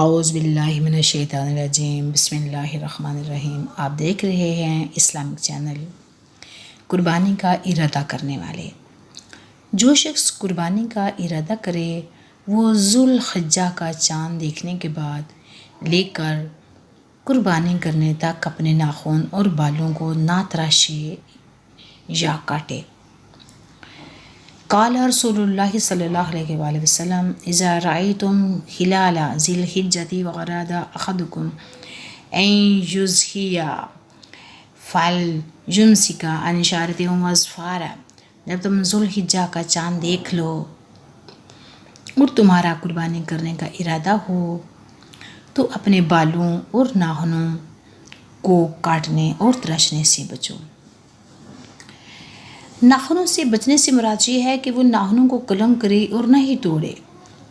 اعوذ باللہ من الشیطان الرجیم، بسم اللہ الرحمن الرحیم۔ آپ دیکھ رہے ہیں اسلامک چینل۔ قربانی کا ارادہ کرنے والے، جو شخص قربانی کا ارادہ کرے وہ ذوالحجہ کا چاند دیکھنے کے بعد لے کر قربانی کرنے تک اپنے ناخن اور بالوں کو نہ تراشے یا کاٹے۔ قال رسول اللہ صلی اللہ علیہ وآلہ وسلم اذا رأیتم ہلال ذی الحجۃ واراد احدکم ان یضحی فلیمسک عن شعرۃ واظفارہ، جب تم ذوالحجہ کا چاند دیکھ لو اور تمہارا قربانی کرنے کا ارادہ ہو تو اپنے بالوں اور ناخنوں کو کاٹنے اور تراشنے سے بچو۔ ناخنوں سے بچنے سے مراد یہ ہے کہ وہ ناخنوں کو قلم کرے اور نہ ہی توڑے۔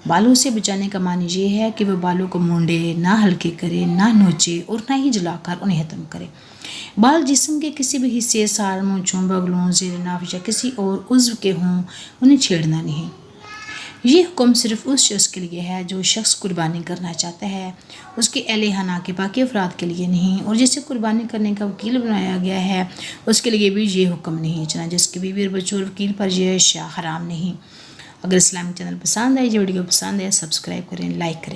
بالوں سے بچانے کا معنی یہ ہے کہ وہ بالوں کو مونڈے، نہ ہلکے کرے، نہ نوچے اور نہ ہی جلا کر انہیں ختم کرے۔ بال جسم کے کسی بھی حصے، سار، مونچھوں، بغلوں، زیر ناف یا کسی اور عضو کے ہوں، انہیں چھیڑنا نہیں۔ یہ حکم صرف اس شخص کے لیے ہے جو شخص قربانی کرنا چاہتا ہے، اس کے اہل خانہ کے باقی افراد کے لیے نہیں، اور جسے قربانی کرنے کا وکیل بنایا گیا ہے اس کے لیے بھی یہ حکم نہیں، چنانچہ اس کے بیوی اور بچوں اور وکیل پر یہ اشیاء حرام نہیں۔ اگر اسلامک چینل پسند آئی، یہ ویڈیو پسند ہے، سبسکرائب کریں، لائک کریں۔